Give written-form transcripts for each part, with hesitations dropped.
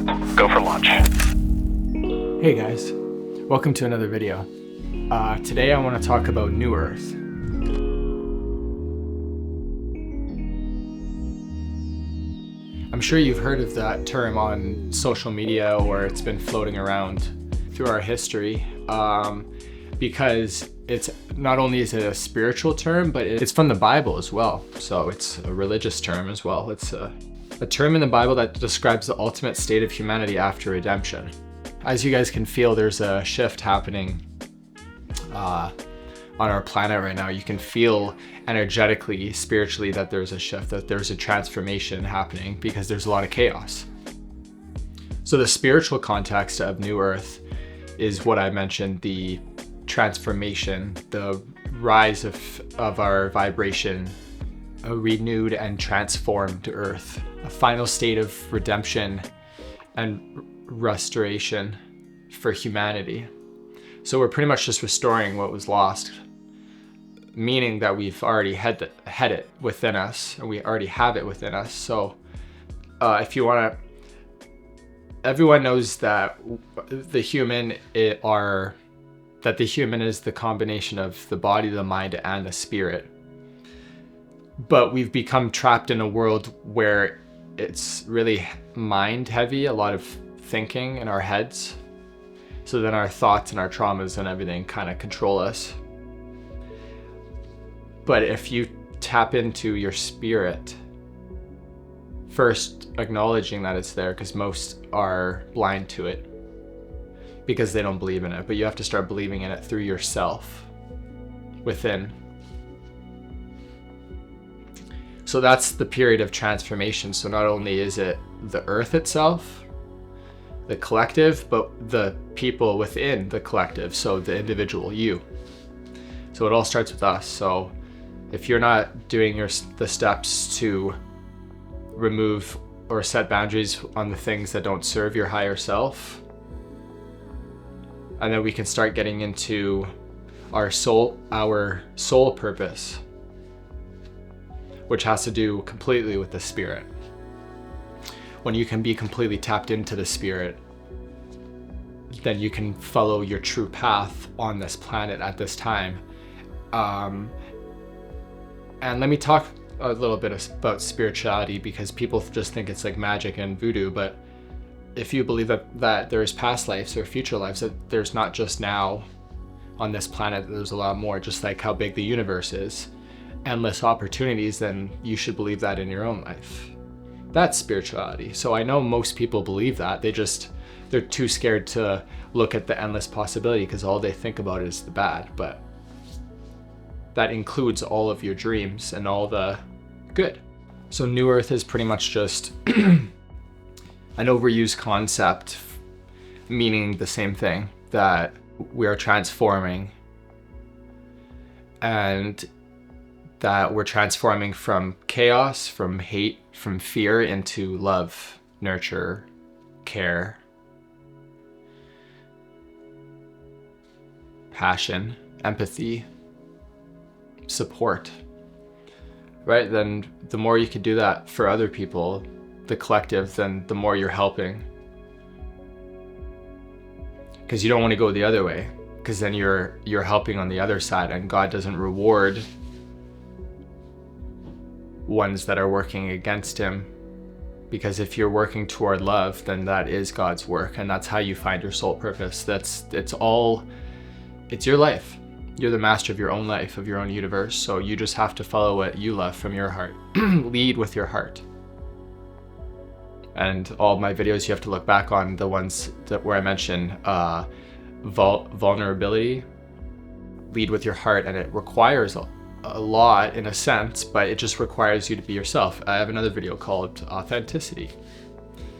Go for launch. Hey guys, welcome to another video. Today I want to talk about New Earth. I'm sure you've heard of that term on social media, or it's been floating around through our history, because it's not only is it a spiritual term, but it's from the Bible as well. So it's a religious term as well. It's a term in the Bible that describes the ultimate state of humanity after redemption. As you guys can feel, there's a shift happening on our planet right now. You can feel energetically, spiritually, that there's a shift, that there's a transformation happening because there's a lot of chaos. So the spiritual context of New Earth is what I mentioned, the transformation, the rise of our vibration, a renewed and transformed Earth, a final state of redemption and restoration for humanity. So we're pretty much just restoring what was lost, meaning that we've already had it within us, and we already have it within us. So if you want to, everyone knows that the human is the combination of the body, the mind, and the spirit. But we've become trapped in a world where it's really mind heavy, a lot of thinking in our heads. So then our thoughts and our traumas and everything kind of control us. But if you tap into your spirit, first acknowledging that it's there, because most are blind to it because they don't believe in it, but you have to start believing in it through yourself within. So that's the period of transformation. So not only is it the earth itself, the collective, but the people within the collective, so the individual, you. So it all starts with us. So if you're not doing the steps to remove or set boundaries on the things that don't serve your higher self, and then we can start getting into our soul purpose, which has to do completely with the spirit. When you can be completely tapped into the spirit, then you can follow your true path on this planet at this time. And let me talk a little bit about spirituality, because people just think it's like magic and voodoo, but if you believe that there's past lives or future lives, that there's not just now on this planet, there's a lot more, just like how big the universe is, endless opportunities, then you should believe that in your own life. That's spirituality. So I know most people believe that, they're too scared to look at the endless possibility because all they think about is the bad, but that includes all of your dreams and all the good. So New Earth is pretty much just an overused concept, meaning the same thing, that we are transforming, and that we're transforming from chaos, from hate, from fear into love, nurture, care, passion, empathy, support, right? Then the more you can do that for other people, the collective, then the more you're helping. Because you don't want to go the other way, because then you're helping on the other side, and God doesn't reward ones that are working against him. Because if you're working toward love, then that is God's work, and that's how you find your soul purpose. It's your life. You're the master of your own life, of your own universe. So you just have to follow what you love from your heart. Lead with your heart. And all of my videos, you have to look back on the ones where I mention vulnerability. Lead with your heart, and it requires a lot in a sense, but it just requires you to be yourself. I have another video called authenticity.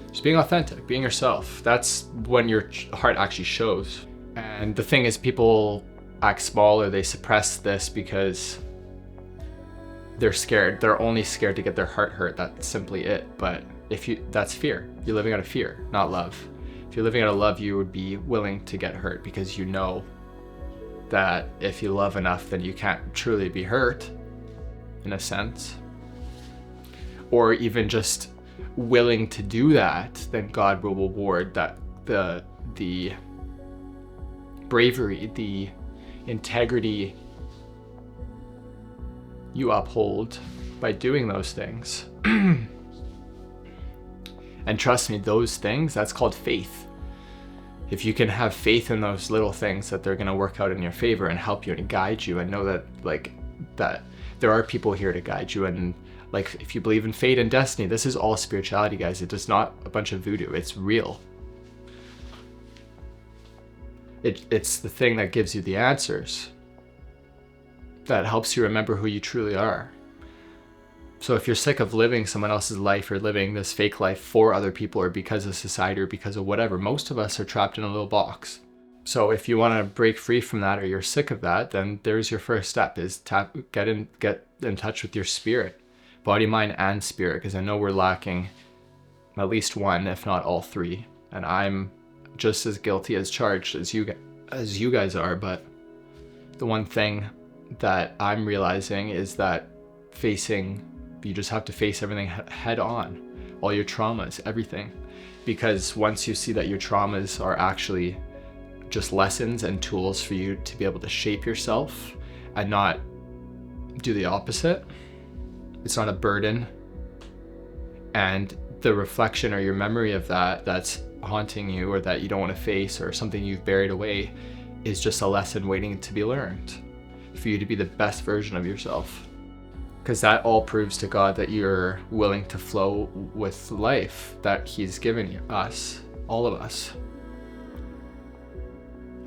Just being authentic, being yourself. That's when your heart actually shows. And the thing is, people act small, or they suppress this because they're scared. They're only scared to get their heart hurt. That's simply it. But that's fear. You're living out of fear, not love. If you're living out of love, you would be willing to get hurt, because you know that if you love enough, then you can't truly be hurt, in a sense. Or even just willing to do that, then God will reward that the bravery, the integrity you uphold by doing those things. And trust me, those things, that's called faith. If you can have faith in those little things, that they're going to work out in your favor and help you and guide you, and know that that there are people here to guide you. And if you believe in fate and destiny, this is all spirituality, guys. It is not a bunch of voodoo. It's real. It's the thing that gives you the answers, that helps you remember who you truly are. So if you're sick of living someone else's life, or living this fake life for other people, or because of society, or because of whatever, most of us are trapped in a little box. So if you want to break free from that, or you're sick of that, then there's your first step, is get in touch with your spirit, body, mind, and spirit, because I know we're lacking at least one, if not all three. And I'm just as guilty as charged as you guys are. But the one thing that I'm realizing is that you just have to face everything head on, all your traumas, everything. Because once you see that your traumas are actually just lessons and tools for you to be able to shape yourself and not do the opposite, it's not a burden. And the reflection or your memory of that's haunting you, or that you don't want to face, or something you've buried away, is just a lesson waiting to be learned for you to be the best version of yourself. Because that all proves to God that you're willing to flow with life that He's given us, all of us.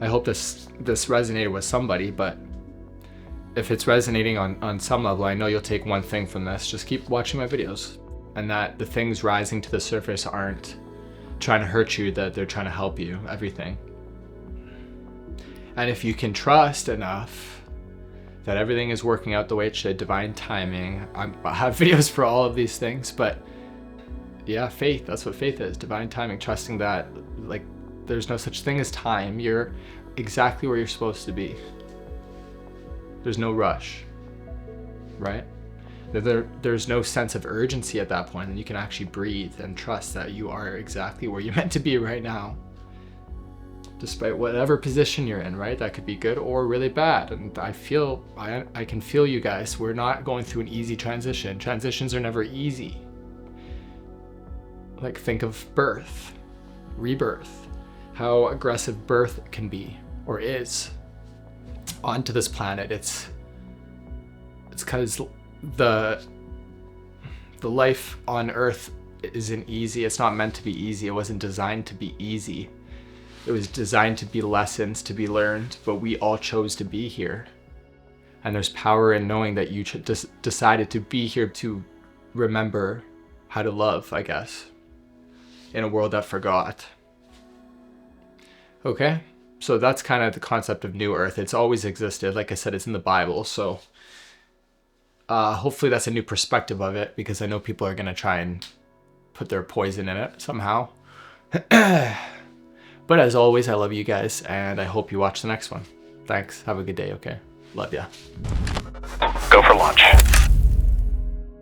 I hope this resonated with somebody, but if it's resonating on some level, I know you'll take one thing from this. Just keep watching my videos, and that the things rising to the surface aren't trying to hurt you, that they're trying to help you, everything. And if you can trust enough that everything is working out the way it should, divine timing. I have videos for all of these things, but yeah, faith, that's what faith is, divine timing, trusting that there's no such thing as time. You're exactly where you're supposed to be. There's no rush, right? There's no sense of urgency at that point, and you can actually breathe and trust that you are exactly where you're meant to be right now. Despite whatever position you're in, right? That could be good or really bad. And I can feel you guys. We're not going through an easy transition. Transitions are never easy. Think of birth, rebirth, how aggressive birth can be, or is, onto this planet. It's because the life on Earth isn't easy. It's not meant to be easy. It wasn't designed to be easy. It was designed to be lessons to be learned, but we all chose to be here. And there's power in knowing that you decided to be here to remember how to love, I guess, in a world that forgot. Okay? So that's kind of the concept of New Earth. It's always existed. Like I said, it's in the Bible. So hopefully that's a new perspective of it, because I know people are going to try and put their poison in it somehow. But as always, I love you guys, and I hope you watch the next one. Thanks. Have a good day, okay? Love ya. Go for launch.